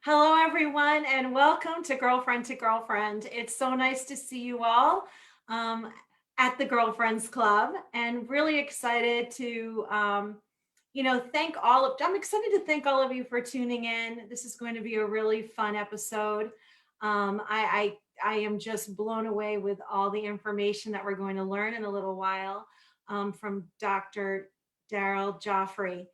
Hello, everyone, and welcome to Girlfriend to Girlfriend. It's so nice to see you all um, at the Girlfriends Club, and really excited to, thank all of. I'm excited to thank all of you for tuning in. This is going to be a really fun episode. I am just blown away with all the information that we're going to learn in a little while from Dr. Daryl Joffrey.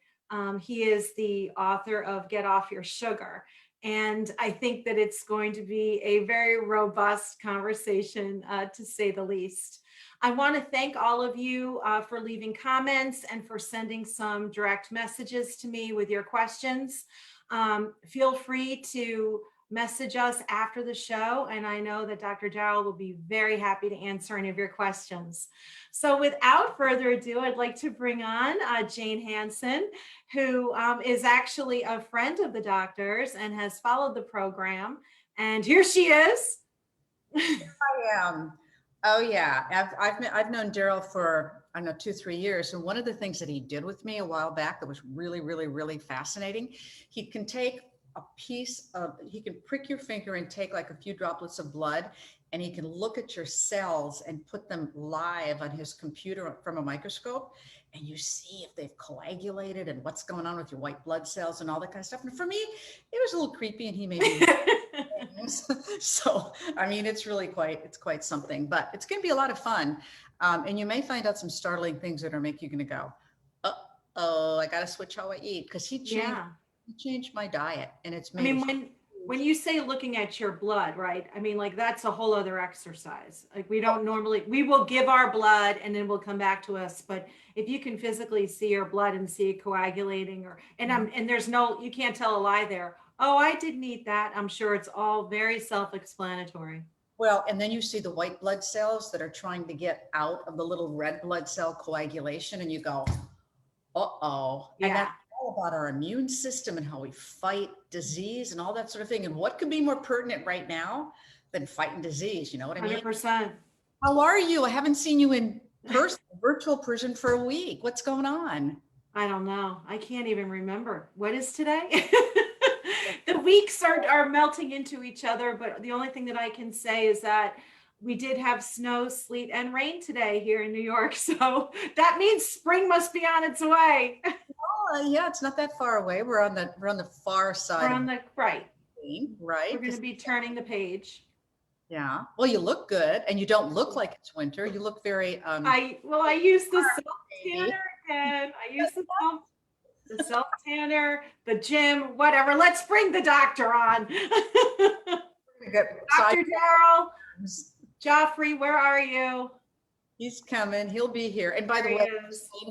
He is the author of Get Off Your Sugar. And I think that it's going to be a very robust conversation, to say the least. I want to thank all of you for leaving comments and for sending some direct messages to me with your questions. Feel free to message us after the show, and I know that Dr. Darrell will be very happy to answer any of your questions. So without further ado, I'd like to bring on Jane Hansen, who is actually a friend of the doctor's and has followed the program. And here she is. Here I am. Oh yeah, I've known Daryl for, I don't know, 2-3 years. And one of the things that he did with me a while back that was really, really, really fascinating, he can take a piece of, he can prick your finger and take like a few droplets of blood, and he can look at your cells and put them live on his computer from a microscope, and you see if they've coagulated and what's going on with your white blood cells and all that kind of stuff. And for me, it was a little creepy, and he made me so I mean, it's quite something, but it's going to be a lot of fun. And you may find out some startling things that are make you going to go, oh, I got to switch how I eat, because he changed my diet, and it's made. I mean, when you say looking at your blood, right? I mean, like that's a whole other exercise. Like we don't normally, we will give our blood and then we'll come back to us. But if you can physically see your blood and see it coagulating, and there's no, you can't tell a lie there. Oh, I didn't eat that. I'm sure it's all very self-explanatory. Well, and then you see the white blood cells that are trying to get out of the little red blood cell coagulation, and you go, uh-oh. Yeah. And that's all about our immune system and how we fight disease and all that sort of thing. And what could be more pertinent right now than fighting disease? You know what I mean? 100%. How are you? I haven't seen you in person, virtual person for a week. What's going on? I don't know. I can't even remember. What is today? The weeks are melting into each other, but the only thing that I can say is that we did have snow, sleet, and rain today here in New York. So that means spring must be on its way. Oh, yeah, it's not that far away. We're on the far side. We're on the right. Right. We're going to be turning the page. Yeah. Well, you look good, and you don't look like it's winter. You look very. I use the self tanner again. I use the self tanner, the gym, whatever. Let's bring the doctor on. Dr. Daryl Joffrey, where are you? He's coming. He'll be here. And by the way,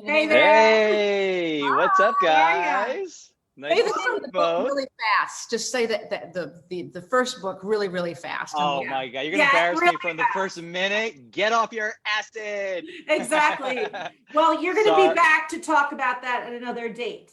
hey there. Hey, what's up, guys? Nice say to see you the book both. really fast. Just say that the first book really, really fast. Oh my God, you're gonna embarrass me from the first minute. Get off your acid. Exactly. Well, you're gonna be back to talk about that at another date,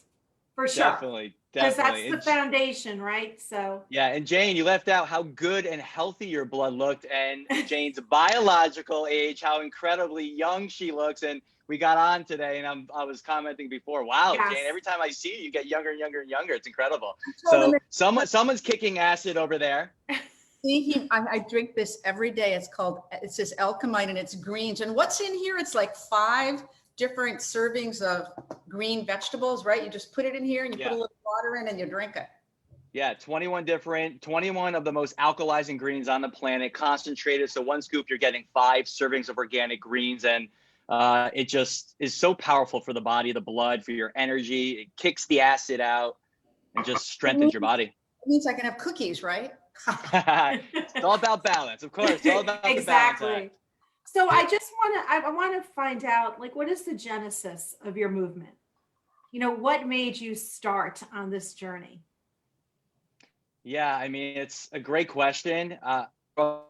for sure. Definitely. Because that's the foundation, right? So yeah, and Jane, you left out how good and healthy your blood looked, and Jane's biological age, how incredibly young she looks. And we got on today, and I was commenting before, wow, yes. Jane, every time I see you, you get younger and younger and younger. It's incredible. So someone's kicking acid over there. See, I drink this every day. It says Alchemine, and it's greens. And what's in here? It's like 5 different servings of green vegetables, right? You just put it in here and you put a little water in and you drink it. Yeah, 21 of the most alkalizing greens on the planet, concentrated. So 1 scoop, you're getting 5 servings of organic greens. And it just is so powerful for the body, the blood, for your energy. It kicks the acid out and just strengthens your body. It means I can have cookies, right? It's all about balance, of course. It's all about exactly. The balance. So I want to find out, like, what is the genesis of your movement? You know, what made you start on this journey? Yeah, I mean, it's a great question. A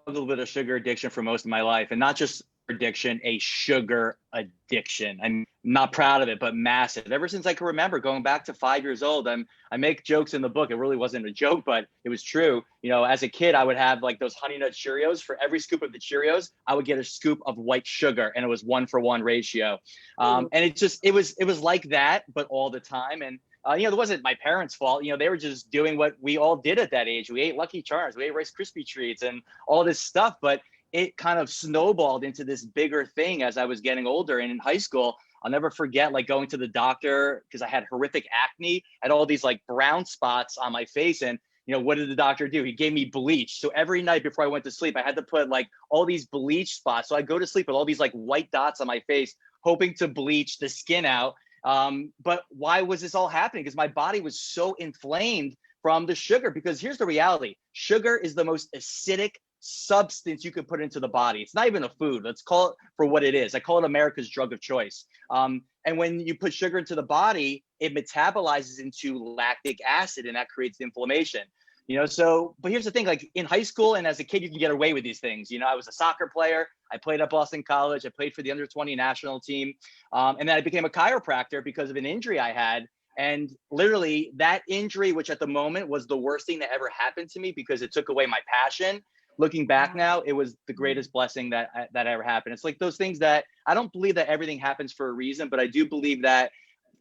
little bit of sugar addiction for most of my life, and not just addiction, a sugar addiction. I'm not proud of it, but massive. Ever since I can remember, going back to 5 years old, I make jokes in the book. It really wasn't a joke, but it was true. You know, as a kid, I would have like those Honey Nut Cheerios. For every scoop of the Cheerios, I would get a scoop of white sugar, and it was 1-for-1 ratio. And it was like that, but all the time. And There wasn't my parents' fault. They were just doing what we all did at that age. We ate Lucky Charms, we ate Rice Krispie treats and all this stuff. But it kind of snowballed into this bigger thing as I was getting older. And in high school, I'll never forget like going to the doctor because I had horrific acne, had all these like brown spots on my face. And what did the doctor do? He gave me bleach. So every night before I went to sleep, I had to put like all these bleach spots. So I go to sleep with all these like white dots on my face, hoping to bleach the skin out. But why was this all happening? Because my body was so inflamed from the sugar. Because here's the reality. Sugar is the most acidic substance you could put into the body. It's not even a food. Let's call it for what it is. I call it America's drug of choice. And when you put sugar into the body, it metabolizes into lactic acid, and that creates inflammation. But here's the thing, like in high school and as a kid, you can get away with these things. I was a soccer player. I played at Boston College. I played for the under 20 national team. And then I became a chiropractor because of an injury I had. And literally that injury, which at the moment was the worst thing that ever happened to me because it took away my passion. Looking back now, it was the greatest blessing that ever happened. It's like those things that I don't believe that everything happens for a reason, but I do believe that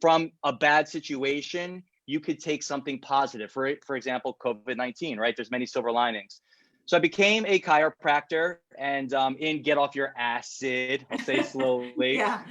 from a bad situation, you could take something positive. For example, COVID-19, right? There's many silver linings. So I became a chiropractor, and in Get Off Your Acid, I'll say slowly, Yeah.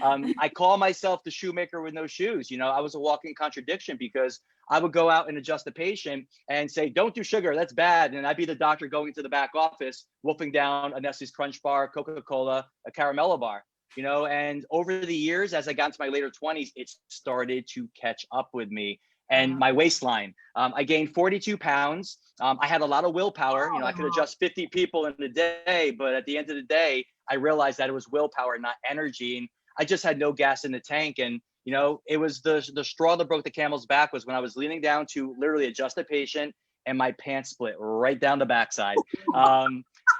I call myself the shoemaker with no shoes. I was a walking contradiction because I would go out and adjust the patient and say, don't do sugar, that's bad. And I'd be the doctor going to the back office, wolfing down a Nestle's Crunch bar, Coca-Cola, a Caramello bar. And over the years, as I got into my later 20s, it started to catch up with me. And my waistline, I gained 42 pounds. I had a lot of willpower. I could adjust 50 people in a day, but at the end of the day, I realized that it was willpower, not energy. And I just had no gas in the tank. And, it was the straw that broke the camel's back was when I was leaning down to literally adjust the patient and my pants split right down the backside.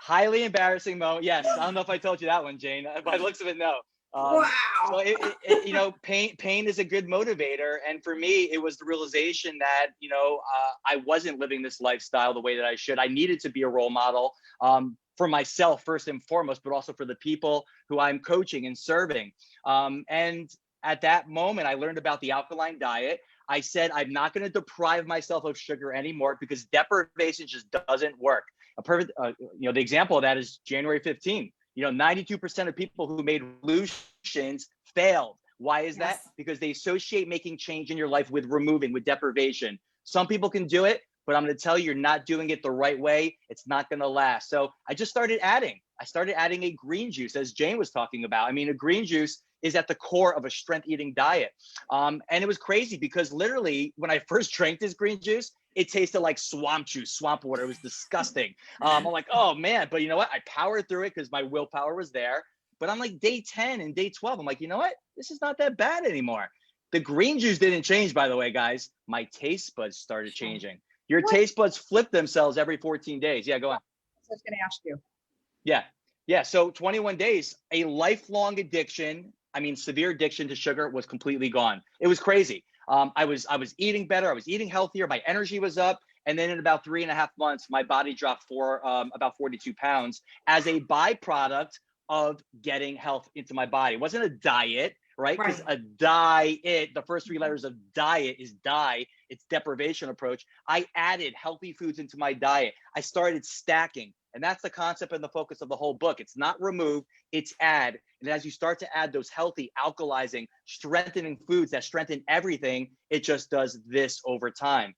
Highly embarrassing moment. Yes. I don't know if I told you that one, Jane. By the looks of it, no. Wow. So pain is a good motivator. And for me, it was the realization that, I wasn't living this lifestyle the way that I should. I needed to be a role model for myself first and foremost, but also for the people who I'm coaching and serving. And at that moment, I learned about the alkaline diet. I said, I'm not going to deprive myself of sugar anymore because deprivation just doesn't work. A perfect, the example of that is January 15th. 92% of people who made resolutions failed. Why is that? Because they associate making change in your life with removing, with deprivation. Some people can do it, but I'm going to tell you, you're not doing it the right way. It's not going to last. So I just started adding. I started adding a green juice, as Jane was talking about. I mean, a green juice is at the core of a strength eating diet. And it was crazy because literally when I first drank this green juice, it tasted like swamp juice, swamp water. It was disgusting. I'm like, oh man, but you know what? I powered through it because my willpower was there. But on like day 10 and day 12, I'm like, you know what? This is not that bad anymore. The green juice didn't change, by the way, guys. My taste buds started changing. Your taste buds flip themselves every 14 days. Yeah, go on. I was going to ask you. Yeah. So 21 days, a lifelong addiction. I mean, severe addiction to sugar was completely gone. It was crazy. I was eating better. I was eating healthier. My energy was up. And then in about 3.5 months, my body dropped about 42 pounds as a byproduct of getting health into my body. It wasn't a diet, right? Because a diet, the first 3 letters of diet is die. It's deprivation approach. I added healthy foods into my diet. I started stacking. And that's the concept and the focus of the whole book. It's not remove, it's add. And as you start to add those healthy, alkalizing, strengthening foods that strengthen everything, it just does this over time.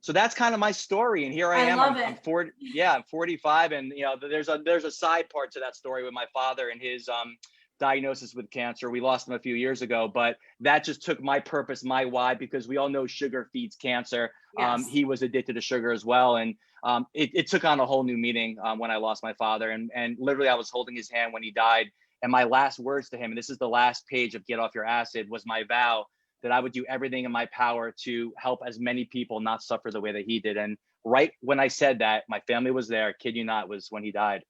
So that's kind of my story. And here I am. I'm 40. Yeah, I'm 45. And there's a side part to that story with my father and his diagnosis with cancer. We lost him a few years ago, but that just took my purpose, my why, because we all know sugar feeds cancer. Yes. He was addicted to sugar as well. And it took on a whole new meaning when I lost my father. And literally I was holding his hand when he died. And my last words to him, and this is the last page of Get Off Your Acid, was my vow that I would do everything in my power to help as many people not suffer the way that he did. And right when I said that, my family was there, kid you not, was when he died.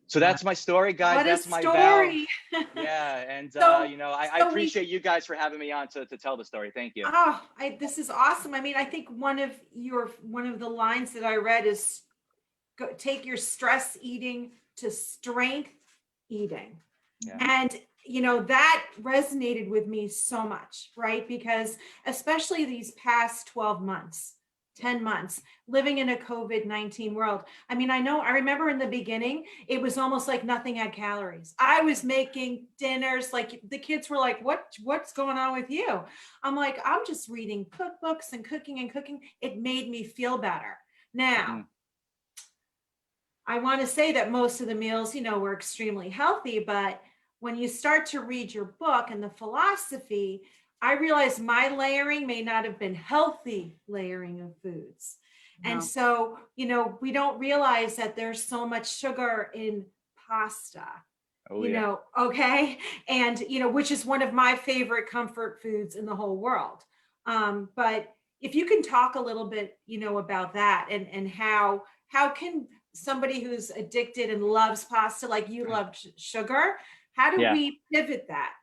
So that's my story, guys. What that's my story. vow. Yeah. And, I appreciate you guys for having me on to tell the story. Thank you. Oh, this is awesome. I mean, I think one of the lines that I read is take your stress eating to strength eating. Yeah. And, that resonated with me so much, right? Because especially these past 12 months, 10 months, living in a COVID-19 world. I mean, I remember in the beginning, it was almost like nothing had calories. I was making dinners, like the kids were like, what's going on with you? I'm like, I'm just reading cookbooks and cooking. It made me feel better. Now, Mm. I want to say that most of the meals, were extremely healthy, but when you start to read your book and the philosophy, I realized my layering may not have been healthy layering of foods. And No. so, we don't realize that there's so much sugar in pasta, Oh yeah. okay? And, which is one of my favorite comfort foods in the whole world. But if you can talk a little bit, about that and how can somebody who's addicted and loves pasta like you love sugar, how do Yeah. we pivot that?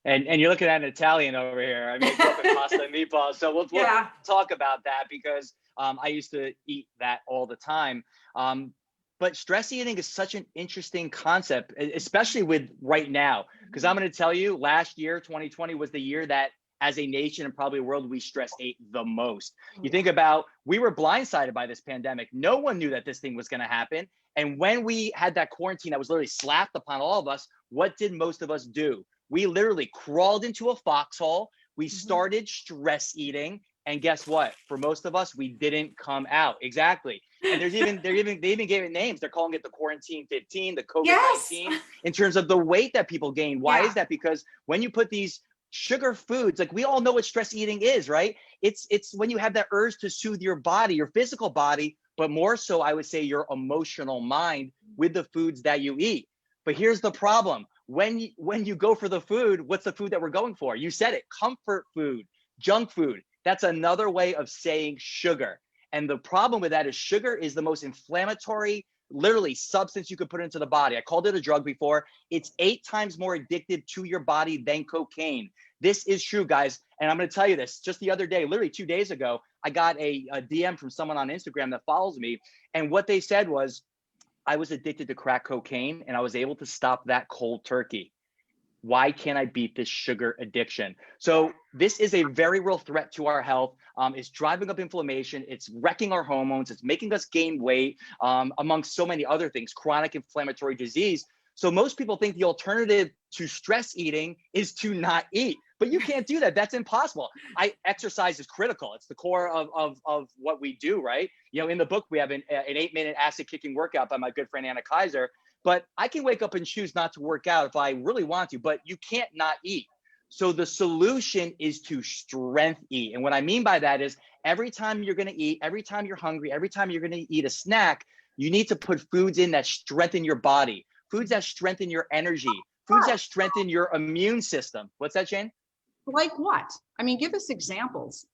And you're looking at an Italian over here. I mean, I grew up in pasta and meatballs, so we'll Yeah. talk about that because I used to eat that all the time. But stress eating is such an interesting concept, especially with right now. Because I'm going to tell you, last year, 2020, was the year that, as a nation and probably a world, we stress ate the most. You think about, we were blindsided by this pandemic. No one knew that this thing was going to happen. And when we had that quarantine that was literally slapped upon all of us, what did most of us do? We literally crawled into a foxhole. We started stress eating. And guess what? For most of us, we didn't come out. Exactly. And they even gave it names. They're calling it the quarantine 15, the Yes. COVID-19, in terms of the weight that people gain. Why Yeah. is that? Because when you put these sugar foods, like we all know what stress eating is, right? It's when you have that urge to soothe your body, your physical body, but more so, I would say, your emotional mind with the foods that you eat. But here's the problem. When you go for the food, what's the food that we're going for? You said it, comfort food, junk food. That's another way of saying sugar. And the problem with that is sugar is the most inflammatory, literally, substance you could put into the body. I called it a drug before. It's 8 times more addictive to your body than cocaine. This is true, guys. And I'm going to tell you this. Just the other day, literally 2 days ago, I got a DM from someone on Instagram that follows me. And what they said was, I was addicted to crack cocaine and I was able to stop that cold turkey. Why can't I beat this sugar addiction? So this is a very real threat to our health. It's driving up inflammation. It's wrecking our hormones. It's making us gain weight, amongst so many other things, chronic inflammatory disease. So most people think the alternative to stress eating is to not eat, but you can't do that. That's impossible. Exercise is critical. It's the core of what we do, right? In the book, we have an 8-minute acid kicking workout by my good friend Anna Kaiser. But I can wake up and choose not to work out if I really want to, but you can't not eat. So the solution is to strength eat. And what I mean by that is every time you're going to eat, every time you're hungry, every time you're going to eat a snack, you need to put foods in that strengthen your body, foods that strengthen your energy, foods that strengthen your immune system. What's that, Jane? Like what? I mean, give us examples.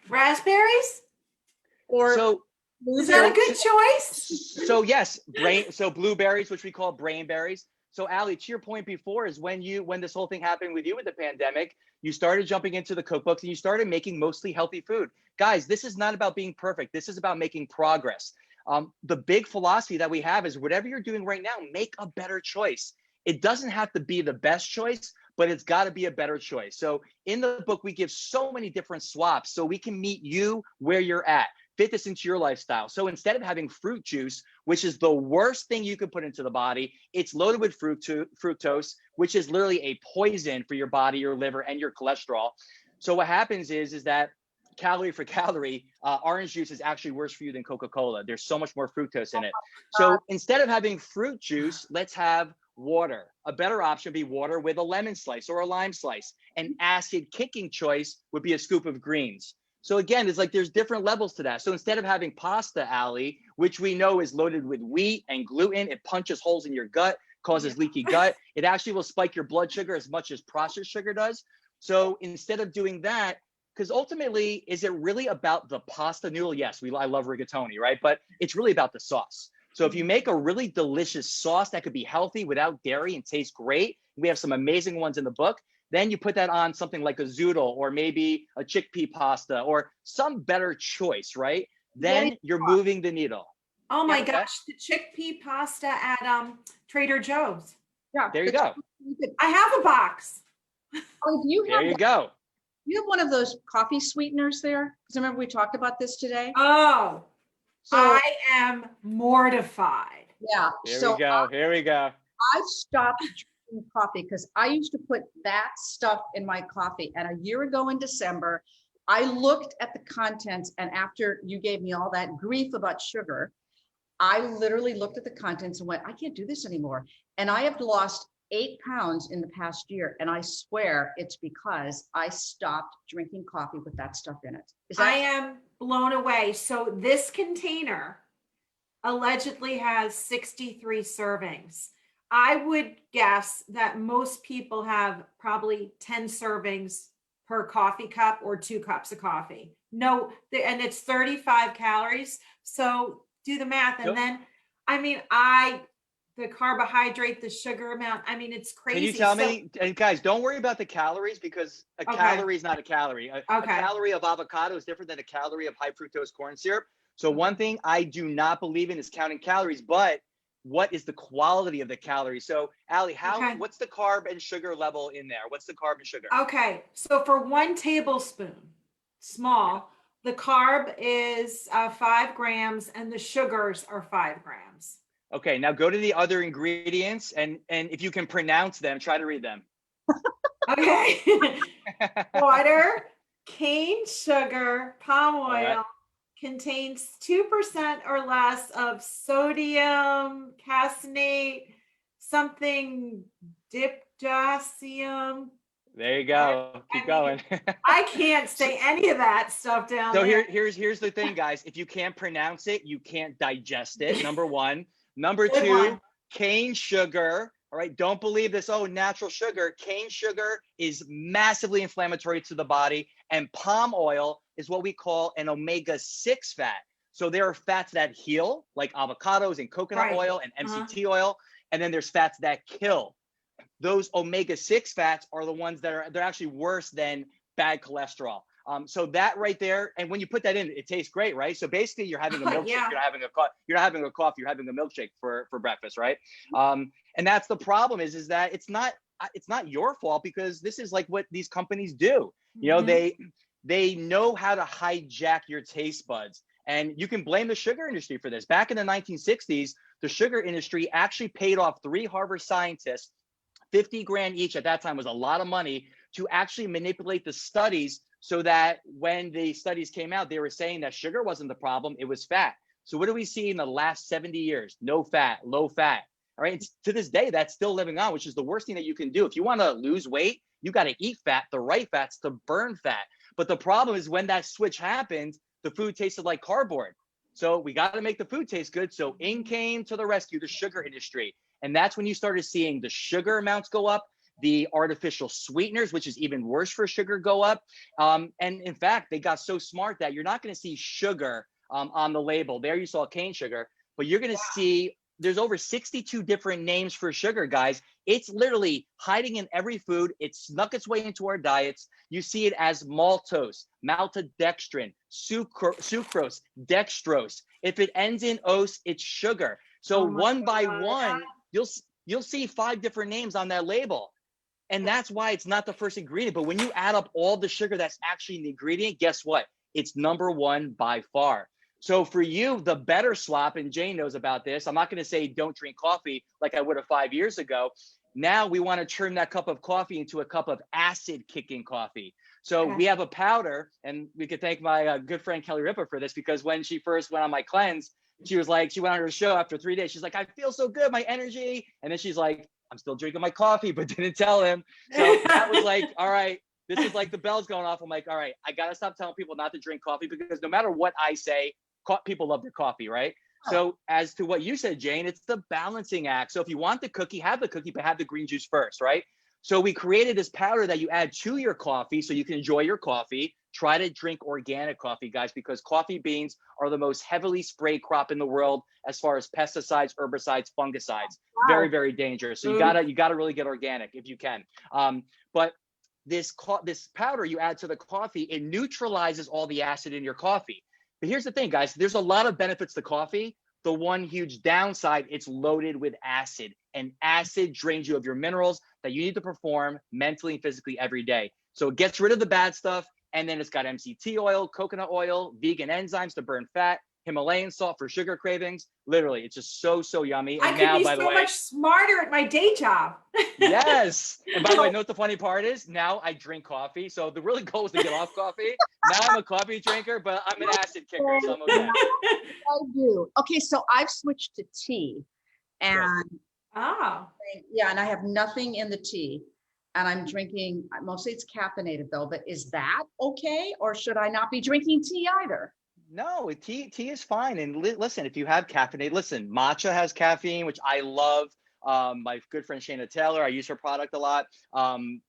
Raspberries? Or So is that a good choice? So yes, blueberries, which we call brain berries. So Allie, to your point before, is when this whole thing happened with you with the pandemic, you started jumping into the cookbooks and you started making mostly healthy food. Guys, this is not about being perfect. This is about making progress. The big philosophy that we have is whatever you're doing right now, make a better choice. It doesn't have to be the best choice, but it's got to be a better choice. So in the book, we give so many different swaps so we can meet you where you're at. Fit this into your lifestyle. So instead of having fruit juice, which is the worst thing you could put into the body, it's loaded with fructose, which is literally a poison for your body, your liver, and your cholesterol. So what happens is that calorie for calorie, orange juice is actually worse for you than Coca-Cola. There's so much more fructose in it. So instead of having fruit juice, let's have water. A better option would be water with a lemon slice or a lime slice. An acid kicking choice would be a scoop of greens. So again, it's like there's different levels to that. So instead of having pasta, Allie, which we know is loaded with wheat and gluten, it punches holes in your gut, causes leaky gut. It actually will spike your blood sugar as much as processed sugar does. So instead of doing that, because ultimately, is it really about the pasta noodle? Yes, I love rigatoni, right? But it's really about the sauce. So if you make a really delicious sauce that could be healthy without dairy and taste great, we have some amazing ones in the book. Then you put that on something like a zoodle or maybe a chickpea pasta or some better choice, right? Then you're moving the needle. Oh my gosh, the chickpea pasta at Trader Joe's. Yeah. There you go. I have a box. Oh, do you There have you go. you have one of those coffee sweeteners there? Because remember we talked about this today. Oh, So I am mortified. yeah, Here so we go. Here we go. I stopped drinking coffee because I used to put that stuff in my coffee. And a year ago in December, I looked at the contents, and after you gave me all that grief about sugar, I literally looked at the contents and went, I can't do this anymore. And I have lost 8 pounds in the past year. And I swear it's because I stopped drinking coffee with that stuff in it. I am blown away. So this container allegedly has 63 servings. I would guess that most people have probably 10 servings per coffee cup or 2 cups of coffee. No, and it's 35 calories. So do the math. And Yep. then, the carbohydrate, the sugar amount, it's crazy. Can you tell me, and guys, don't worry about the calories, because a calorie is not a calorie. A calorie of avocado is different than a calorie of high fructose corn syrup. So one thing I do not believe in is counting calories, but what is the quality of the calories? So Allie, what's the carb and sugar level in there? What's the carb and sugar? Okay, so for 1 tablespoon, small, the carb is 5 grams and the sugars are 5 grams. Okay, now go to the other ingredients, and if you can pronounce them, try to read them. Okay. Water, cane sugar, palm oil, contains 2% or less of sodium, caseinate, something diptasium. There you go. Keep going. I can't say any of that stuff down so there. Here's the thing, guys. If you can't pronounce it, you can't digest it. Number one. Number Good 2, one. cane sugar. All right, don't believe this. Oh, natural sugar. Cane sugar is massively inflammatory to the body, and palm oil is what we call an omega-6 fat. So there are fats that heal, like avocados and coconut oil and MCT oil, and then there's fats that kill. Those omega-6 fats are the ones that they're actually worse than bad cholesterol. So that right there, and when you put that in, it tastes great, right? So basically, you're having a milkshake. Yeah. You're not having a coffee. You're having a milkshake for breakfast, right? And that's the problem is that it's not your fault, because this is like what these companies do. You know, they know how to hijack your taste buds, and you can blame the sugar industry for this. Back in the 1960s, the sugar industry actually paid off 3 Harvard scientists, 50 grand each. At that time was a lot of money, to actually manipulate the studies, so that when the studies came out, they were saying that sugar wasn't the problem, it was fat. So what do we see in the last 70 years? No fat, low fat. All right. To this day, that's still living on, which is the worst thing that you can do. If you want to lose weight, you got to eat fat, the right fats, to burn fat. But the problem is, when that switch happened, the food tasted like cardboard. So we got to make the food taste good. So in came to the rescue the sugar industry. And that's when you started seeing the sugar amounts go up, the artificial sweeteners, which is even worse for sugar, go up. And in fact, they got so smart that you're not going to see sugar on the label. There you saw cane sugar, but you're going to see there's over 62 different names for sugar, guys. It's literally hiding in every food. It snuck its way into our diets. You see it as maltose, maltodextrin, sucrose, dextrose. If it ends in ose, it's sugar. So one by one, you'll see 5 different names on that label. And that's why it's not the first ingredient. But when you add up all the sugar that's actually in the ingredient, guess what? It's number 1 by far. So for you, the better swap, and Jane knows about this, I'm not going to say don't drink coffee like I would have 5 years ago. Now we want to turn that cup of coffee into a cup of acid-kicking coffee. So we have a powder, and we could thank my good friend Kelly Ripa for this, because when she first went on my cleanse, she was like, she went on her show after 3 days. She's like, I feel so good, my energy. And then she's like, I'm still drinking my coffee, but didn't tell him. So that was like, all right, this is like the bells going off. I'm like, all right, I got to stop telling people not to drink coffee, because no matter what I say, people love their coffee, right? So as to what you said, Jane, it's the balancing act. So if you want the cookie, have the cookie, but have the green juice first, right? So we created this powder that you add to your coffee so you can enjoy your coffee. Try to drink organic coffee, guys, because coffee beans are the most heavily sprayed crop in the world as far as pesticides, herbicides, fungicides. Very, very dangerous. So you gotta really get organic if you can. But this powder you add to the coffee, it neutralizes all the acid in your coffee. But here's the thing, guys, there's a lot of benefits to coffee. The one huge downside, it's loaded with acid. and acid drains you of your minerals that you need to perform mentally and physically every day. So it gets rid of the bad stuff. And then it's got MCT oil, coconut oil, vegan enzymes to burn fat, Himalayan salt for sugar cravings. Literally, it's just so yummy. I And could now, be by the so way, much smarter at my day job. yes. And by the way, know what the funny part is? Now I drink coffee. So the really goal is to get off coffee. Now I'm a coffee drinker, but I'm an acid kicker, so I'm okay. I do. Okay, so I've switched to tea, and Oh, yeah, and I have nothing in the tea, and I'm drinking. Mostly it's caffeinated though. But is that okay, or should I not be drinking tea either? No, tea is fine. And listen, if you have caffeine, listen, matcha has caffeine, which I love. My good friend Shayna Taylor, I use her product a lot.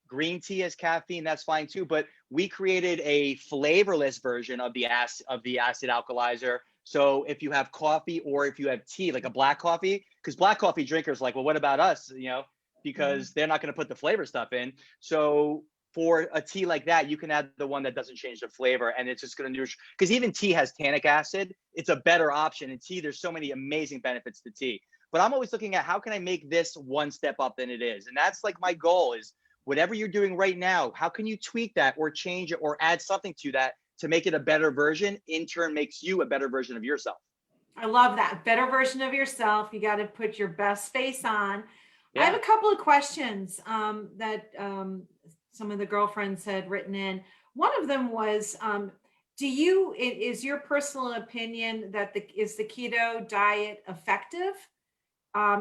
Green tea has caffeine, that's fine too. But we created a flavorless version of the acid alkalizer. So if you have coffee or if you have tea, like a black coffee, because black coffee drinkers are like, well, what about us? You know, because they're not going to put the flavor stuff in. So for a tea like that, you can add the one that doesn't change the flavor, and it's just going to nourish. Because even tea has tannic acid. It's a better option. In tea, there's so many amazing benefits to tea. But I'm always looking at how can I make this one step up than it is, and that's like my goal is whatever you're doing right now, how can you tweak that or change it or add something to that to make it a better version? In turn, makes you a better version of yourself. I love that. Better version of yourself. You got to put your best face on. I have Yeah. a couple of questions that some of the girlfriends had written in. One of them was, is your personal opinion that is the keto diet effective?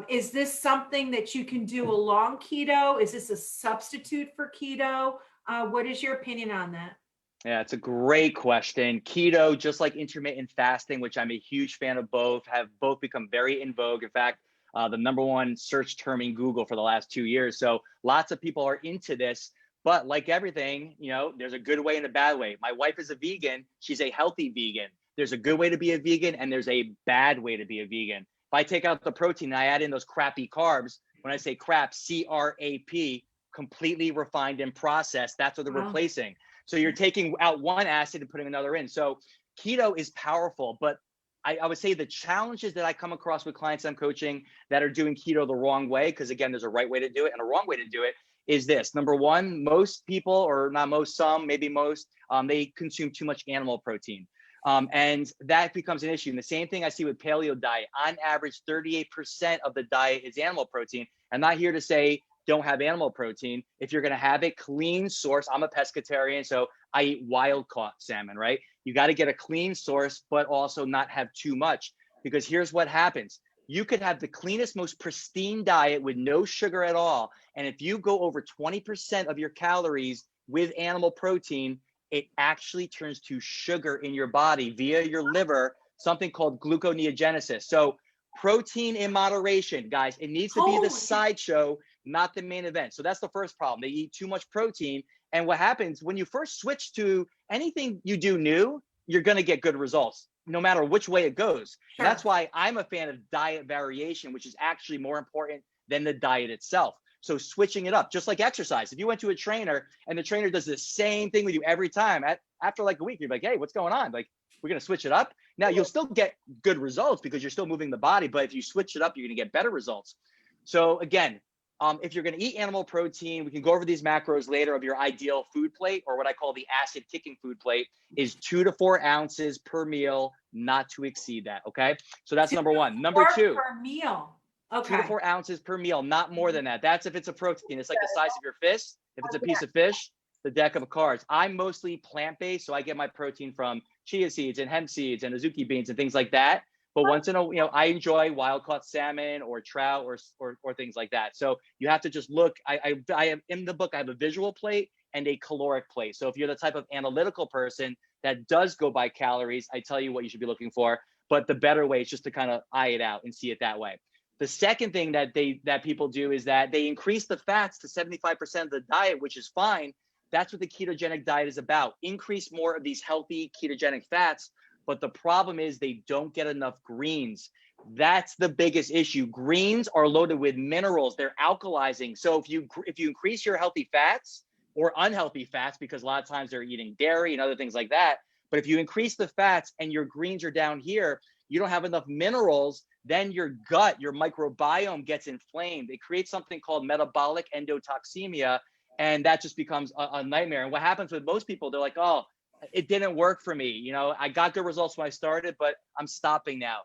Is this something that you can do along keto? Is this a substitute for keto? What is your opinion on that? Yeah, it's a great question. Keto, just like intermittent fasting, which I'm a huge fan of both, have both become very in vogue. In fact, the number one search term in Google for the last 2 years. So lots of people are into this. But like everything, you know, there's a good way and a bad way. My wife is a vegan. She's a healthy vegan. There's a good way to be a vegan and there's a bad way to be a vegan. If I take out the protein and I add in those crappy carbs, when I say crap, CRAP, completely refined and processed, that's what they're Wow. replacing. So you're taking out one acid and putting another in. So keto is powerful, but I would say the challenges that I come across with clients I'm coaching that are doing keto the wrong way, because again, there's a right way to do it and a wrong way to do it, is this. Number one, most people, or not most, some, maybe most, they consume too much animal protein. And that becomes an issue. And the same thing I see with paleo diet. On average, 38% of the diet is animal protein. I'm not here to say don't have animal protein. If you're going to have a clean source, I'm a pescatarian, so I eat wild caught salmon, right? You got to get a clean source, but also not have too much, because here's what happens. You could have the cleanest, most pristine diet with no sugar at all. And if you go over 20% of your calories with animal protein, it actually turns to sugar in your body via your liver, something called gluconeogenesis. So protein in moderation, guys, it needs to be the sideshow, not the main event. So that's the first problem. They eat too much protein. And what happens when you first switch to anything you do new, you're going to get good results, no matter which way it goes. Sure. And that's why I'm a fan of diet variation, which is actually more important than the diet itself. So switching it up, just like exercise. If you went to a trainer and the trainer does the same thing with you every time, after like a week, you're like, hey, what's going on? Like, we're going to switch it up. Now, you'll still get good results because you're still moving the body. But if you switch it up, you're going to get better results. So again, if you're going to eat animal protein, we can go over these macros later of your ideal food plate, or what I call the acid kicking food plate, is 2 to 4 ounces per meal, not to exceed that. Okay. So that's number one. Number two, per meal. Okay. 2 to 4 ounces per meal, not more than that. That's if it's a protein. It's like the size of your fist. If it's a piece of fish, the deck of cards. I'm mostly plant-based, so I get my protein from chia seeds and hemp seeds and azuki beans and things like that. But once in a, I enjoy wild-caught salmon or trout or things like that. So you have to just look. I have in the book, I have a visual plate and a caloric plate. So if you're the type of analytical person that does go by calories, I tell you what you should be looking for. But the better way is just to kind of eye it out and see it that way. The second thing that people do is that they increase the fats to 75% of the diet, which is fine. That's what the ketogenic diet is about. Increase more of these healthy ketogenic fats. But the problem is they don't get enough greens. That's the biggest issue. Greens are loaded with minerals. They're alkalizing. So if you increase your healthy fats or unhealthy fats, because a lot of times they're eating dairy and other things like that, but if you increase the fats and your greens are down here, you don't have enough minerals, then your gut, your microbiome gets inflamed. It creates something called metabolic endotoxemia, and that just becomes a nightmare. And what happens with most people, they're like, oh, it didn't work for me. You know, I got good results when I started, but I'm stopping now.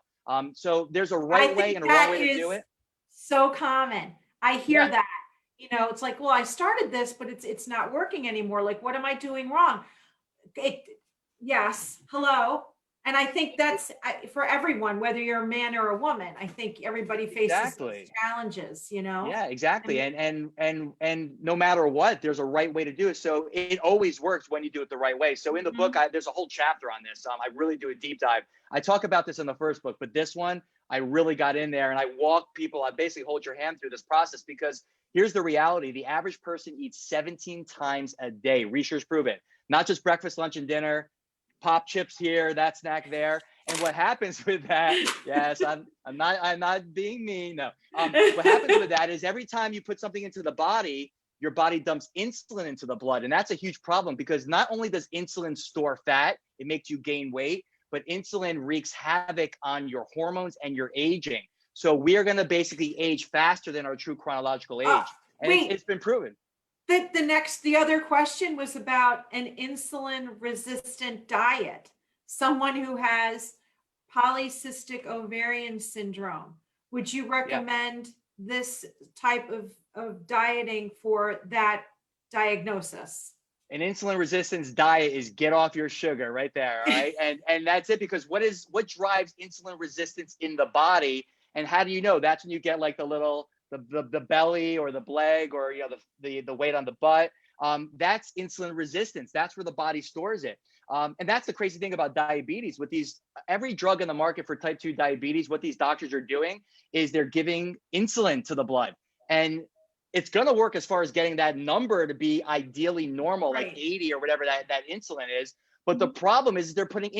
So there's a I right way think and a wrong that way to do is it. so common. I hear Yeah, that. You know, it's like, well, I started this, but it's not working anymore. Like, what am I doing wrong? It, yes, hello. And I think that's for everyone, whether you're a man or a woman. I think everybody faces those exactly. challenges, you know? Yeah, exactly. And And no matter what, there's a right way to do it. So it always works when you do it the right way. So in the book, mhm. there's a whole chapter on this. I really do a deep dive. I talk about this in the first book, but this one, I really got in there and I walk people. I basically hold your hand through this process because here's the reality: the average person eats 17 times a day. Research prove it. Not just breakfast, lunch, and dinner. Pop chips here, that snack there. And what happens with that? Yes, I'm not being mean. No. What happens with that is every time you put something into the body, your body dumps insulin into the blood. And that's a huge problem because not only does insulin store fat, it makes you gain weight, but insulin wreaks havoc on your hormones and your aging. So we are going to basically age faster than our true chronological Oh, age. And wait, it's been proven. the other question was about an insulin resistant diet. Someone who has polycystic ovarian syndrome. Would you Yeah. recommend this type of dieting for that diagnosis? An insulin resistance diet is get off your sugar right there. All right. And that's it, because what drives insulin resistance in the body? And how do you know? That's when you get like the belly or the bleg, or the weight on the butt. That's insulin resistance. That's where the body stores it. And that's the crazy thing about diabetes. With every drug in the market for type 2 diabetes, what these doctors are doing is they're giving insulin to the blood. And it's going to work as far as getting that number to be ideally normal, like Right. 80 or whatever that insulin is. But the Mhm. problem is they're putting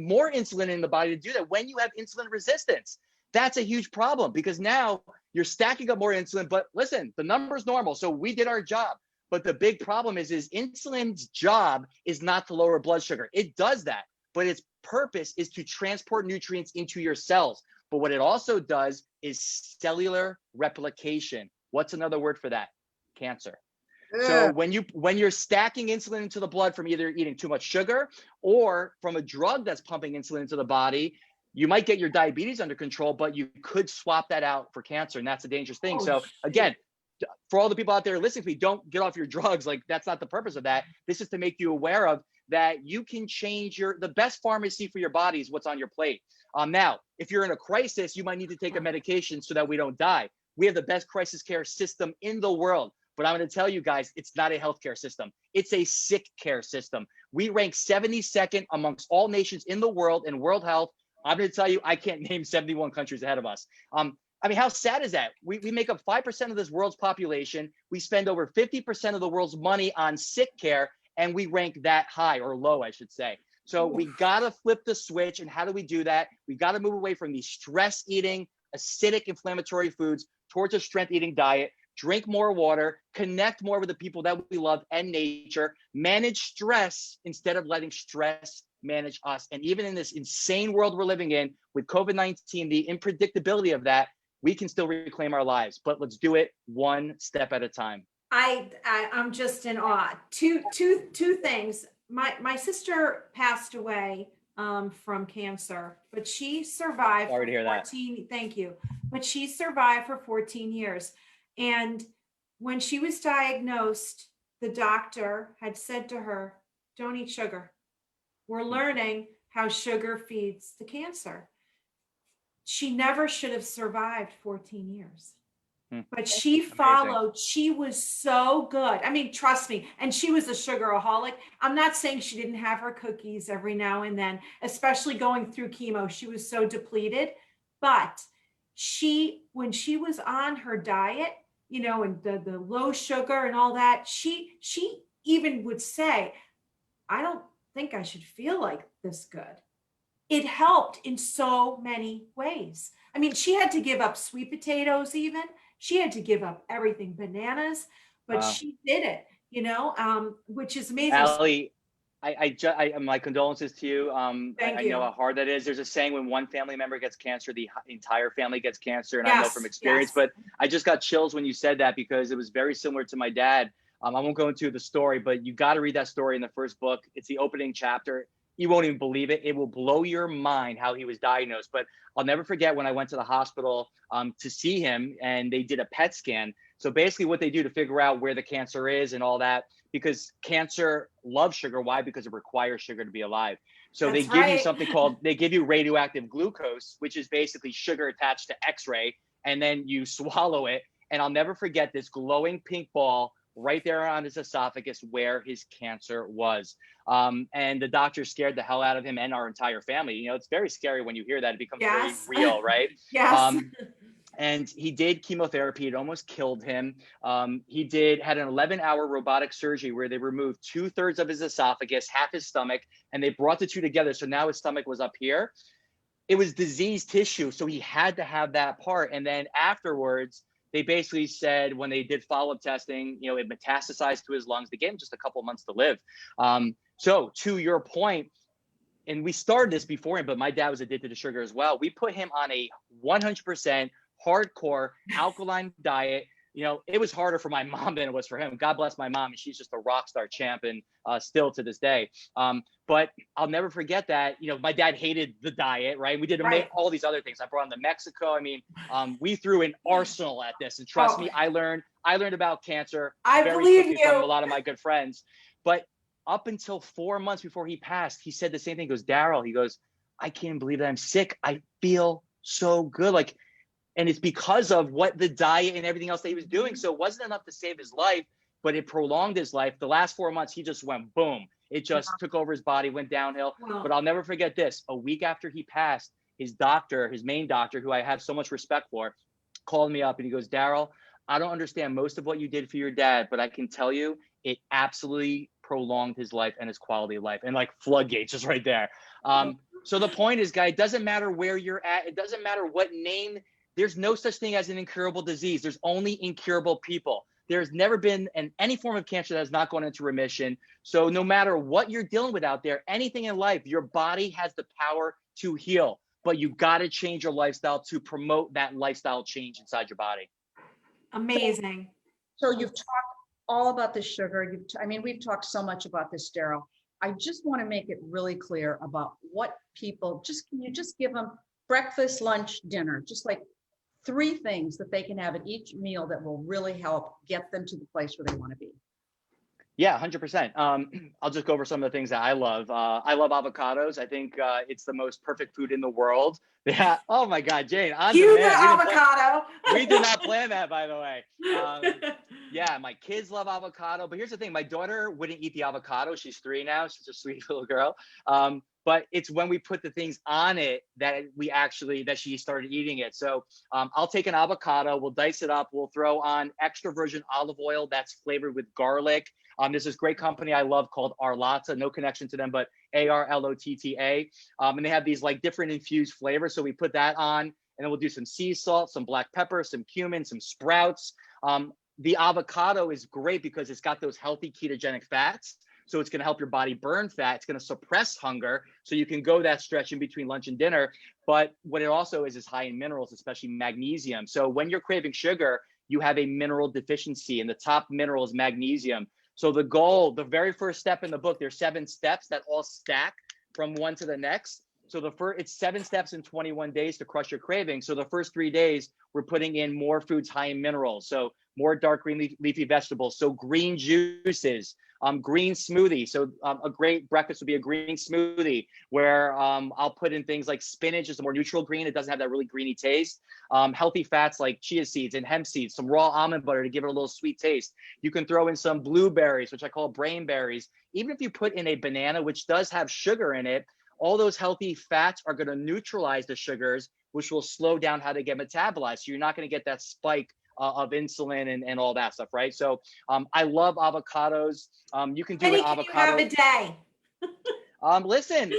more insulin in the body to do that when you have insulin resistance. That's a huge problem because now you're stacking up more insulin. But listen, the number's normal. So we did our job. But the big problem is insulin's job is not to lower blood sugar. It does that, but its purpose is to transport nutrients into your cells. But what it also does is cellular replication. What's another word for that? Cancer. So Ugh. when you're stacking insulin into the blood from either eating too much sugar or from a drug that's pumping insulin into the body, you might get your diabetes under control, but you could swap that out for cancer, and that's a dangerous thing. Oh, So shoot. again, for all the people out there listening to me, don't get off your drugs. Like, that's not the purpose of that. This is to make you aware of that you can change the best pharmacy for your body is what's on your plate. Now, if you're in a crisis, you might need to take a medication so that we don't die. We have the best crisis care system in the world. But I'm going to tell you guys, it's not a healthcare system. It's a sick care system. We rank 72nd amongst all nations in the world in world health. I'm going to tell you, I can't name 71 countries ahead of us. I mean, how sad is that? We make up 5% of this world's population. We spend over 50% of the world's money on sick care, and we rank that high, or low, I should say. So we got to flip the switch. And how do we do that? We got to move away from these stress eating, acidic, inflammatory foods towards a strength eating diet. Drink more water, connect more with the people that we love and nature, manage stress instead of letting stress manage us. And even in this insane world we're living in with COVID-19, the unpredictability of that, we can still reclaim our lives, but let's do it one step at a time. I'm just in awe. Two things. My sister passed away from cancer, but she survived Sorry for to hear that. 14. Thank you. But she survived for 14 years. And when she was diagnosed, the doctor had said to her, "Don't eat sugar. We're learning how sugar feeds the cancer." She never should have survived 14 years. But she Amazing. followed, she was so good. I mean, trust me. And she was a sugaraholic. I'm not saying she didn't have her cookies every now and then, especially going through chemo. She was so depleted. But when she was on her diet, you know, and the low sugar and all that, she even would say, "I don't think I should feel like this good." It helped in so many ways. I mean, she had to give up sweet potatoes, even. She had to give up everything, bananas, but Wow. she did it, you know, which is amazing. So, Allie, My condolences to you. Thank I know you. how hard that is. There's a saying, when one family member gets cancer, the entire family gets cancer. And I know from Yes, experience, yes. but I just got chills when you said that, because it was very similar to my dad. I won't go into the story, but you got to read that story in the first book. It's the opening chapter. You won't even believe it. It will blow your mind how he was diagnosed. But I'll never forget when I went to the hospital to see him, and they did a PET scan. So basically what they do to figure out where the cancer is and all that, because cancer loves sugar. Why? Because it requires sugar to be alive. So they That's give you right. something called, they give you radioactive glucose, which is basically sugar attached to X-ray, and then you swallow it. And I'll never forget this glowing pink ball right there on his esophagus where his cancer was. And the doctor scared the hell out of him and our entire family. You know, it's very scary when you hear that. It becomes very Yes. real, right? Yes. And he did chemotherapy. It almost killed him. He had an 11-hour robotic surgery where they removed 2/3 of his esophagus, half his stomach, and they brought the two together. So now his stomach was up here. It was diseased tissue, so he had to have that part. And then afterwards, they basically said, when they did follow-up testing, you know, it metastasized to his lungs. They gave him just a couple months to live. So to your point, and we started this before him, but my dad was addicted to sugar as well. We put him on a 100% hardcore alkaline diet. You know, it was harder for my mom than it was for him. God bless my mom, and she's just a rock star champion still to this day. But I'll never forget that. You know, my dad hated the diet, right? We did Right. all these other things. I brought him to Mexico. I mean, we threw an arsenal at this, and trust Oh, me, I learned about cancer I very believe quickly from a you. lot of my good friends. But up until 4 months before he passed, he said the same thing. He goes, Daryl, he goes, I can't believe that I'm sick. I feel so good. Like, and it's because of what the diet and everything else that he was doing. So it wasn't enough to save his life, but it prolonged his life. The last 4 months, he just went boom. It just took over his body, went downhill. But Well, I'll never forget this. A week after he passed, his doctor, his main doctor, who I have so much respect for, called me up and he goes, Daryl, I don't understand most of what you did for your dad, but I can tell you it absolutely prolonged his life and his quality of life. And like floodgates is right there. So the point is, guy, it doesn't matter where you're at. It doesn't matter what name. There's no such thing as an incurable disease. There's only incurable people. There's never been any form of cancer that has not gone into remission. So no matter what you're dealing with out there, anything in life, your body has the power to heal. But you got to change your lifestyle to promote that lifestyle change inside your body. amazing. So you've talked all about the sugar. I mean, we've talked so much about this, Daryl. I just want to make it really clear about what people, can you just give them breakfast, lunch, dinner, just like 3 things that they can have at each meal that will really help get them to the place where they want to be. Yeah, 100%. I'll just go over some of the things that I love. I love avocados. I think it's the most perfect food in the world. Yeah. Oh my God, Jane, on Cue the demand. avocado. We did not plan that, by the way. Yeah, my kids love avocado. But here's the thing. My daughter wouldn't eat the avocado. She's 3 now. She's a sweet little girl. But it's when we put the things on it that she started eating it. So I'll take an avocado, we'll dice it up, we'll throw on extra virgin olive oil that's flavored with garlic. There's this great company I love called Arlotta, no connection to them, but Arlotta. And they have these like different infused flavors. So we put that on, and then we'll do some sea salt, some black pepper, some cumin, some sprouts. The avocado is great because it's got those healthy ketogenic fats. So it's going to help your body burn fat. It's going to suppress hunger. So you can go that stretch in between lunch and dinner. But what it also is high in minerals, especially magnesium. So when you're craving sugar, you have a mineral deficiency, and the top mineral is magnesium. So the goal, the very first step in the book, there's 7 steps that all stack from one to the next. So it's 7 steps in 21 days to crush your craving. So the first 3 days, we're putting in more foods high in minerals. So more dark green leafy vegetables. So green juices, green smoothie. So a great breakfast would be a green smoothie where I'll put in things like spinach is a more neutral green. It doesn't have that really greeny taste. Healthy fats like chia seeds and hemp seeds, some raw almond butter to give it a little sweet taste. You can throw in some blueberries, which I call brain berries. Even if you put in a banana, which does have sugar in it, all those healthy fats are going to neutralize the sugars, which will slow down how they get metabolized. So you're not going to get that spike of insulin and all that stuff, right? So I love avocados. You can do How an many can you have avocado. a day? Listen,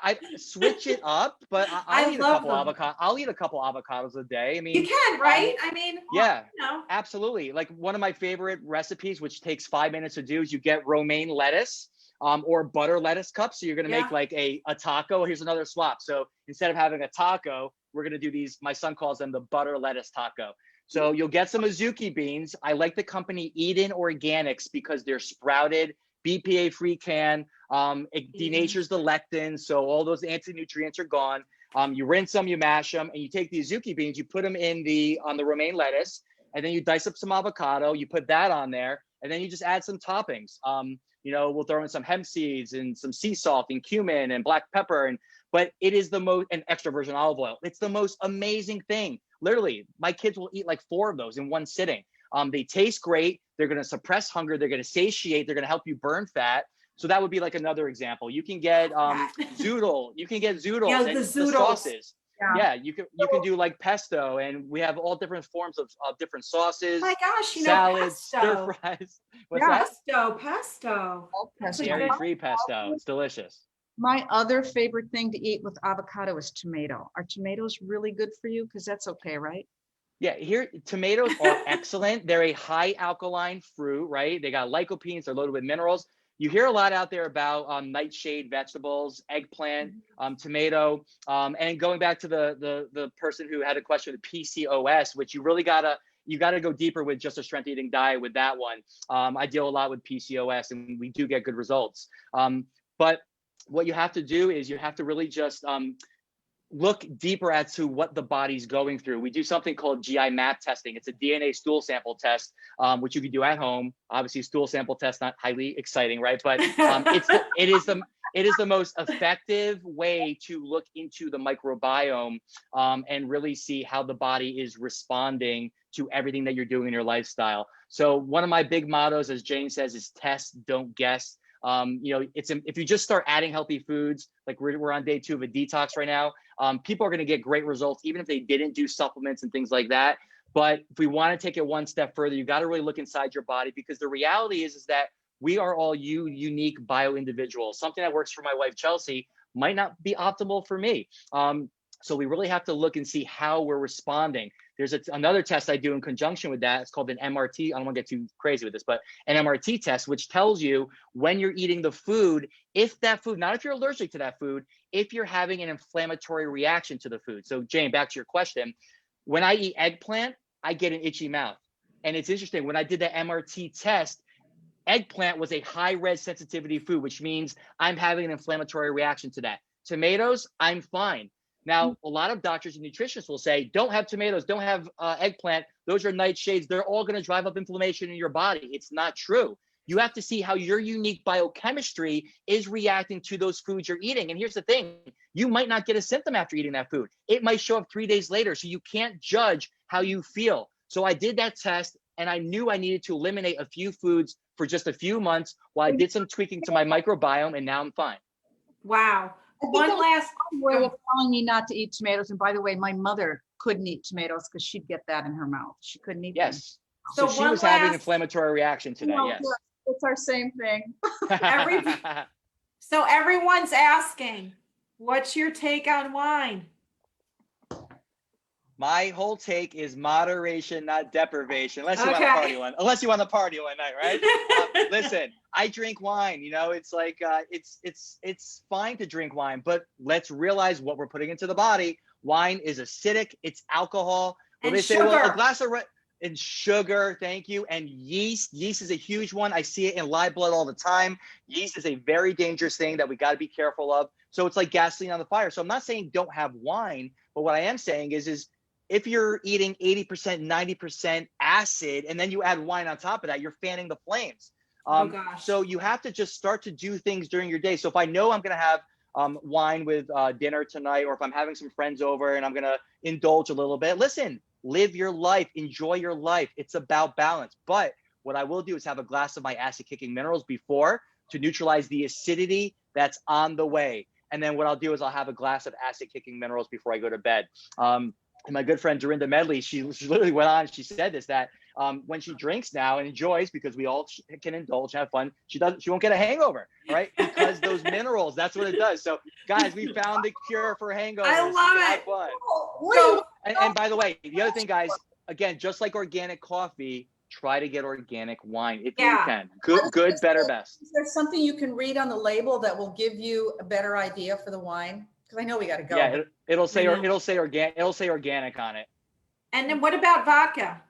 I switch it up, but I'll I eat a love couple them. I'll eat a couple avocados a day. I You mean, can, right? I mean, yeah, you know. absolutely. Like one of my favorite recipes, which takes 5 minutes to do, is you get romaine lettuce. or butter lettuce cups. So you're going to make like a taco. Here's another swap. So instead of having a taco, we're going to do these. My son calls them the butter lettuce taco. So you'll get some Azuki beans. I like the company Eden Organics because they're sprouted, BPA free can. It denatures the lectins. So all those anti-nutrients are gone. You rinse them, you mash them, and you take the Azuki beans, you put them on the romaine lettuce, and then you dice up some avocado, you put that on there, and then you just add some toppings. We'll throw in some hemp seeds and some sea salt and cumin and black pepper, but it is the most, and extra virgin olive oil. It's the most amazing thing. Literally, my kids will eat like 4 of those in one sitting. They taste great. They're going to suppress hunger. They're going to satiate. They're going to help you burn fat. So that would be like another example. You can get zoodle. You can get zoodles and the sauces. Yeah, you can do like pesto, and we have all different forms of different sauces. My gosh, salads, stir fries. What's that? Pesto. Dairy-free pesto. It's delicious. My other favorite thing to eat with avocado is tomato. Are tomatoes really good for you? Because that's okay, right? Yeah, tomatoes are excellent. They're a high alkaline fruit, right? They got lycopenes. They're loaded with minerals. You hear a lot out there about nightshade vegetables, eggplant, tomato, and going back to the person who had a question with PCOS, which you really gotta go deeper with just a strength eating diet with that one. I deal a lot with PCOS, and we do get good results. But what you have to do is you have to really just look deeper as to what the body's going through. We do something called GI map testing. It's a DNA stool sample test, which you can do at home. Obviously, stool sample test, not highly exciting, right? But it is the most effective way to look into the microbiome and really see how the body is responding to everything that you're doing in your lifestyle. So one of my big mottos, as Jane says, is test, don't guess. If you just start adding healthy foods, like we're on day 2 of a detox right now, people are going to get great results, even if they didn't do supplements and things like that. But if we want to take it one step further, you got to really look inside your body, because the reality is that we are all unique bio individuals. Something that works for my wife, Chelsea, might not be optimal for me. So we really have to look and see how we're responding. There's another test I do in conjunction with that. It's called an MRT. I don't want to get too crazy with this, but an MRT test, which tells you when you're eating the food, if that food, not if you're allergic to that food, if you're having an inflammatory reaction to the food. So Jane, back to your question, when I eat eggplant, I get an itchy mouth. And it's interesting, when I did the MRT test, eggplant was a high res sensitivity food, which means I'm having an inflammatory reaction to that. Tomatoes, I'm fine. Now, a lot of doctors and nutritionists will say, don't have tomatoes, don't have eggplant. Those are nightshades. They're all going to drive up inflammation in your body. It's not true. You have to see how your unique biochemistry is reacting to those foods you're eating. And here's the thing, you might not get a symptom after eating that food. It might show up 3 days later. So you can't judge how you feel. So I did that test, and I knew I needed to eliminate a few foods for just a few months while I did some tweaking to my microbiome, and now I'm fine. Wow. One last way of telling me not to eat tomatoes. And by the way, my mother couldn't eat tomatoes because she'd get that in her mouth. She couldn't eat them. So she was having an inflammatory reaction to that. Yes. It's our same thing. So everyone's asking, what's your take on wine? My whole take is moderation, not deprivation. Unless you want to party one night, right? Listen, I drink wine. It's like it's fine to drink wine, but let's realize what we're putting into the body. Wine is acidic. It's alcohol. Well, and they sugar. say, well, a glass of and sugar. Thank you. And yeast. Yeast is a huge one. I see it in live blood all the time. Yeast is a very dangerous thing that we got to be careful of. So it's like gasoline on the fire. So I'm not saying don't have wine, but what I am saying is if you're eating 80%, 90% acid, and then you add wine on top of that, you're fanning the flames. Oh gosh. So you have to just start to do things during your day. So if I know I'm going to have wine with dinner tonight, or if I'm having some friends over and I'm going to indulge a little bit, listen, live your life, enjoy your life. It's about balance. But what I will do is have a glass of my acid kicking minerals before to neutralize the acidity that's on the way. And then what I'll do is I'll have a glass of acid kicking minerals before I go to bed. And my good friend Dorinda Medley, she literally went on, she said this, that when she drinks now and enjoys, because we all can indulge, have fun, she won't get a hangover, right? Because those minerals, that's what it does. So guys, we found the cure for hangovers. I love it. Have fun. So, and by the way, the other thing, guys, again, just like organic coffee, try to get organic wine if you Yeah. can. Good, better, best. Is there something you can read on the label that will give you a better idea for the wine? Because I know we got to go. Yeah, it'll say I know. it'll say organic on it. And then what about vodka?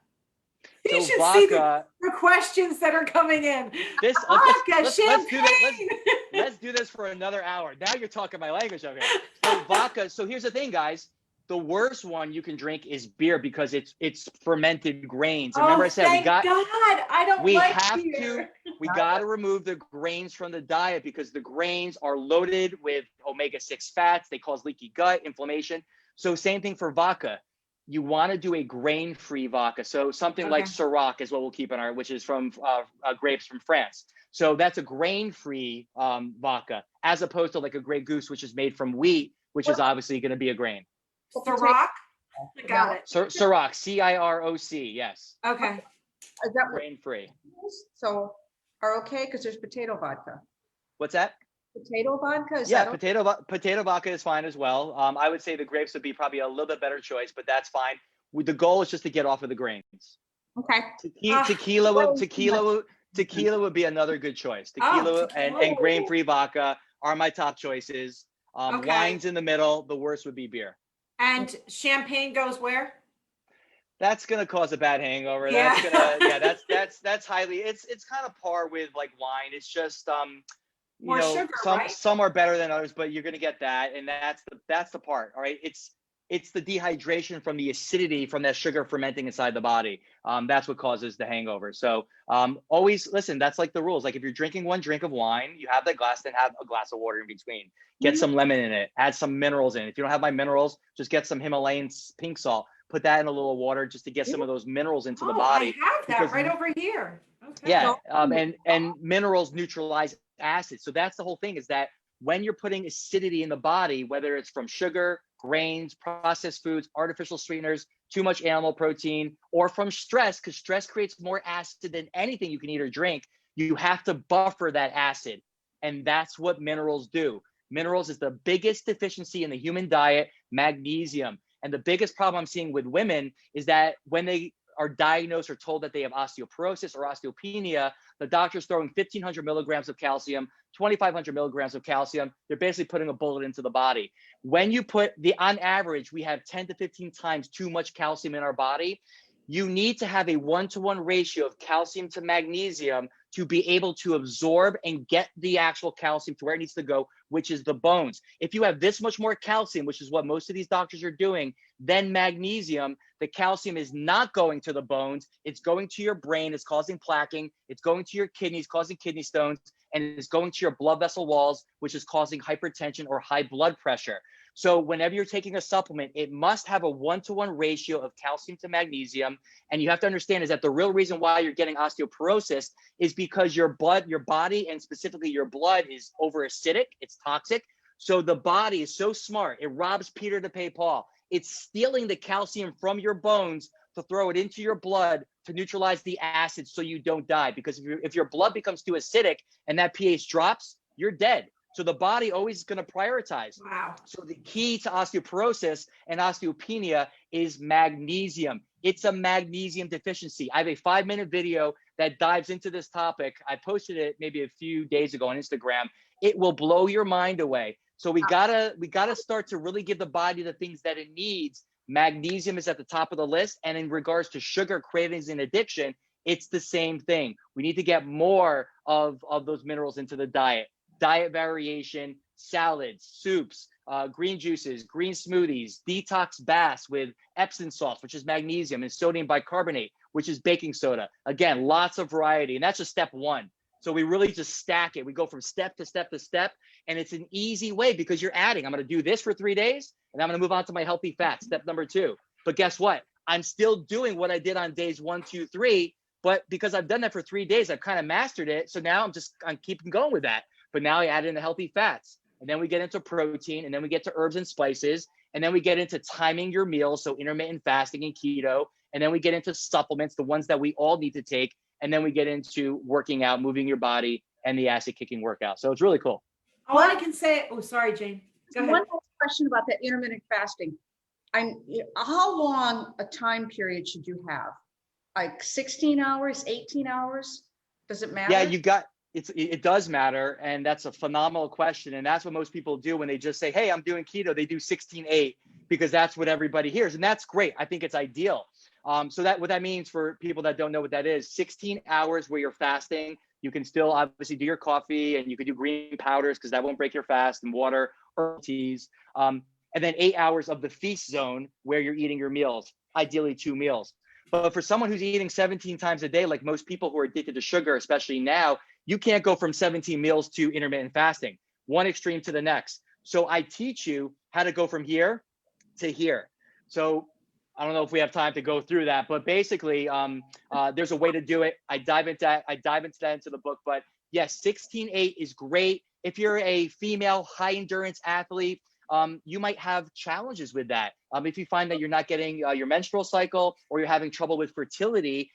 You So should see vodka. the questions that are coming in. This Vodka, let's do that. Let's do this for another hour. Now you're talking my language over here. So vodka. So here's the thing, guys. The worst one you can drink is beer because it's fermented grains. Remember I said thank God. I don't we like have beer. we got to remove the grains from the diet because the grains are loaded with omega-6 fats. They cause leaky gut, inflammation. So same thing for vodka. You want to do a grain-free vodka. So something like Ciroc is what we'll keep in our, which is from grapes from France. So that's a grain-free vodka, as opposed to like a Grey Goose, which is made from wheat, which is obviously going to be a grain. Ciroc? Got it. Ciroc, C-I-R-O-C, yes. Okay. Is that grain-free? So are okay because there's potato vodka. What's that? Potato vodka? Is yeah, that potato vodka is fine as well. I would say the grapes would be probably a little bit better choice, but that's fine. The goal is just to get off of the grains. Okay. Tequila would be another good choice. Tequila and grain-free vodka are my top choices. Wines in the middle. The worst would be beer. And champagne goes where? That's gonna cause a bad hangover. Yeah. That's highly. It's kind of par with like wine. It's just More sugar, right? some are better than others, but you're gonna get that, and that's the part. All right, it's the dehydration from the acidity from that sugar fermenting inside the body. That's what causes the hangover. So always listen. That's like the rules. Like if you're drinking one drink of wine, you have that glass, then have a glass of water in between. Get some lemon in it. Add some minerals in it. If you don't have my minerals, just get some Himalayan pink salt. Put that in a little water just to get some of those minerals into the body. I have that right over here. Okay. Yeah, and minerals neutralize acid. So that's the whole thing, is that when you're putting acidity in the body, whether it's from sugar, grains, processed foods, artificial sweeteners, too much animal protein, or from stress, because stress creates more acid than anything you can eat or drink, you have to buffer that acid. And that's what minerals do. Minerals is the biggest deficiency in the human diet, magnesium. And the biggest problem I'm seeing with women is that when they are diagnosed or told that they have osteoporosis or osteopenia, the doctor's throwing 1,500 milligrams of calcium, 2,500 milligrams of calcium. They're basically putting a bullet into the body. When you put on average, we have 10 to 15 times too much calcium in our body. You need to have a 1-to-1 ratio of calcium to magnesium to be able to absorb and get the actual calcium to where it needs to go, which is the bones. If you have this much more calcium, which is what most of these doctors are doing, than magnesium, the calcium is not going to the bones. It's going to your brain. It's causing plaquing. It's going to your kidneys, causing kidney stones, and it's going to your blood vessel walls, which is causing hypertension or high blood pressure. So whenever you're taking a supplement, it must have a 1-to-1 ratio of calcium to magnesium. And you have to understand is that the real reason why you're getting osteoporosis is because your body, and specifically your blood, is over acidic. It's toxic. So the body is so smart. It robs Peter to pay Paul. It's stealing the calcium from your bones to throw it into your blood to neutralize the acid so you don't die. Because if your blood becomes too acidic and that pH drops, you're dead. So the body always is going to prioritize. Wow. So the key to osteoporosis and osteopenia is magnesium. It's a magnesium deficiency. I have a 5-minute video that dives into this topic. I posted it maybe a few days ago on Instagram. It will blow your mind away. So we gotta start to really give the body the things that it needs. Magnesium is at the top of the list. And in regards to sugar cravings and addiction, it's the same thing. We need to get more of those minerals into the diet. Diet variation, salads, soups, green juices, green smoothies, detox baths with Epsom salts, which is magnesium, and sodium bicarbonate, which is baking soda. Again, lots of variety. And that's just step one. So we really just stack it. We go from step to step to step. And it's an easy way because you're adding. I'm going to do this for 3 days, and I'm going to move on to my healthy fat, step number 2. But guess what? I'm still doing what I did on days 1, 2, 3. But because I've done that for 3 days, I've kind of mastered it. So now I'm keeping going with that. But now I add in the healthy fats, and then we get into protein, and then we get to herbs and spices, and then we get into timing your meals, so intermittent fasting and keto, and then we get into supplements, the ones that we all need to take, and then we get into working out, moving your body, and the acid kicking workout. So it's really cool. All I can say, oh, sorry, Jane. Go ahead. One last question about that intermittent fasting. How long a time period should you have? like 16 hours, 18 hours? Does it matter? Yeah, it does matter. And that's a phenomenal question. And that's what most people do when they just say, hey, I'm doing keto. They do 16-8 because that's what everybody hears. And that's great. I think it's ideal. So that what that means for people that don't know what that is, 16 hours where you're fasting. You can still obviously do your coffee and you can do green powders because that won't break your fast, and water or teas. And then 8 hours of the feast zone where you're eating your meals, ideally 2 meals. But for someone who's eating 17 times a day, like most people who are addicted to sugar, especially now, you can't go from 17 meals to intermittent fasting, one extreme to the next. So I teach you how to go from here to here. So I don't know if we have time to go through that, but basically, there's a way to do it. I dive into that into the book. But yes, 16-8 is great. If you're a female high endurance athlete, you might have challenges with that. If you find that you're not getting your menstrual cycle, or you're having trouble with fertility,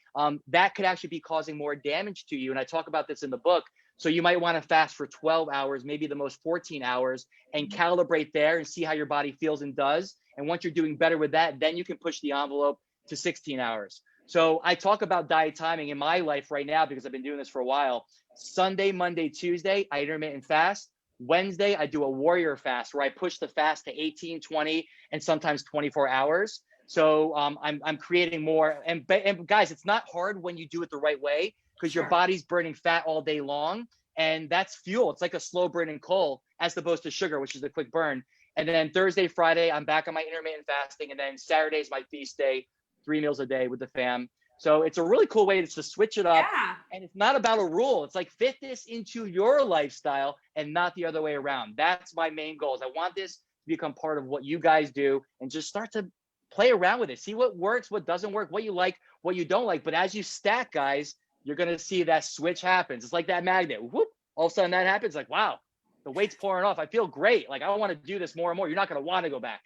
that could actually be causing more damage to you. And I talk about this in the book. So you might want to fast for 12 hours, maybe the most 14 hours, and calibrate there and see how your body feels and does. And once you're doing better with that, then you can push the envelope to 16 hours. So I talk about diet timing in my life right now because I've been doing this for a while. Sunday, Monday, Tuesday, I intermittent fast. Wednesday, I do a warrior fast where I push the fast to 18, 20, and sometimes 24 hours. So I'm creating more. And guys, it's not hard when you do it the right way, because your body's burning fat all day long. And that's fuel. It's like a slow burning coal as opposed to sugar, which is a quick burn. And then Thursday, Friday, I'm back on my intermittent fasting. And then Saturday is my feast day, 3 meals a day with the fam. So it's a really cool way to switch it up. Yeah. And it's not about a rule. It's like fit this into your lifestyle and not the other way around. That's my main goal. Is I want this to become part of what you guys do, and just start to play around with it. See what works, what doesn't work, what you like, what you don't like. But as you stack, guys, you're going to see that switch happens. It's like that magnet. Whoop, all of a sudden that happens. Like, wow, the weight's pouring off. I feel great. Like, I want to do this more and more. You're not going to want to go back.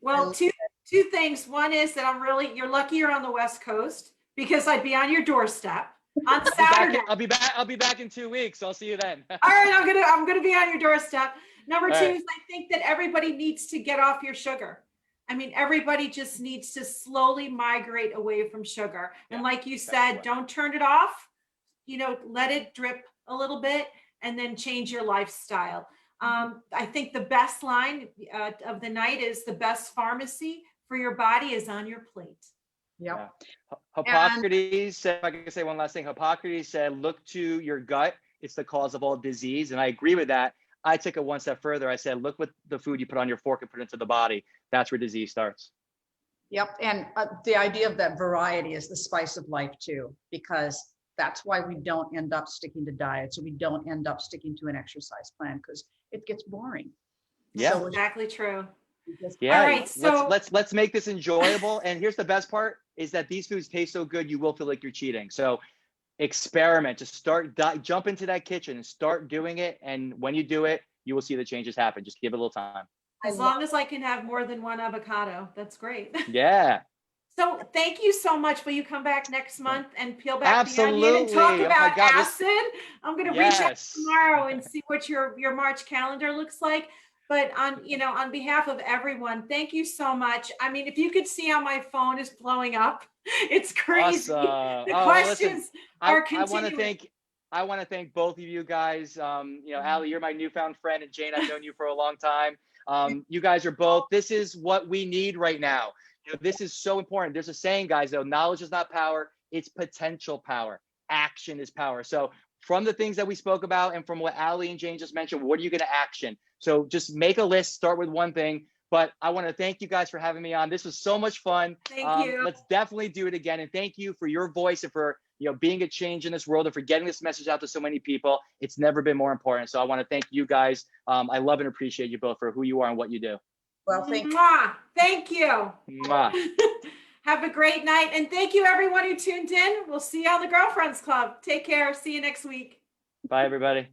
Well, two things. One is that you're lucky you're on the West Coast, because I'd be on your doorstep on Saturday. I'll be back in 2 weeks. I'll see you then. All right, I'm gonna be on your doorstep. Number two is I think that everybody needs to get off your sugar. I mean, everybody just needs to slowly migrate away from sugar. And like you said, don't turn it off. Let it drip a little bit, and then change your lifestyle. I think the best line of the night is, the best pharmacy for your body is on your plate. Yep. Yeah. Hippocrates said, if I can say one last thing, Hippocrates said, look to your gut. It's the cause of all disease. And I agree with that. I took it one step further. I said, look what the food you put on your fork and put into the body. That's where disease starts. Yep. And the idea of that variety is the spice of life too, because that's why we don't end up sticking to diets, or we don't end up sticking to an exercise plan, because it gets boring. Yeah, so exactly true. Yeah. All right, so let's make this enjoyable. And here's the best part, is that these foods taste so good, you will feel like you're cheating. So experiment, just jump into that kitchen and start doing it. And when you do it, you will see the changes happen. Just give it a little time. As long as I can have more than one avocado, that's great. Yeah. So thank you so much. Will you come back next month and peel back Absolutely. the onion and talk about God, acid? I'm going to reach out tomorrow and see what your March calendar looks like. But on behalf of everyone, thank you so much. I mean, if you could see how my phone is blowing up, it's crazy. Awesome. The questions are continuing. I want to thank both of you guys. Allie, you're my newfound friend, and Jane, I've known you for a long time. You guys are both, this is what we need right now. This is so important. There's a saying, guys, though, knowledge is not power, it's potential power. Action is power. So from the things that we spoke about, and from what Allie and Jane just mentioned, what are you going to action? So just make a list, start with one thing. But I want to thank you guys for having me on. This was so much fun. Thank you. Let's definitely do it again. And thank you for your voice, and for being a change in this world, and for getting this message out to so many people. It's never been more important. So I want to thank you guys. I love and appreciate you both for who you are and what you do. Well, thank you. Thank you. Mwah. Have a great night. And thank you, everyone who tuned in. We'll see you on the Girlfriends Club. Take care. See you next week. Bye, everybody.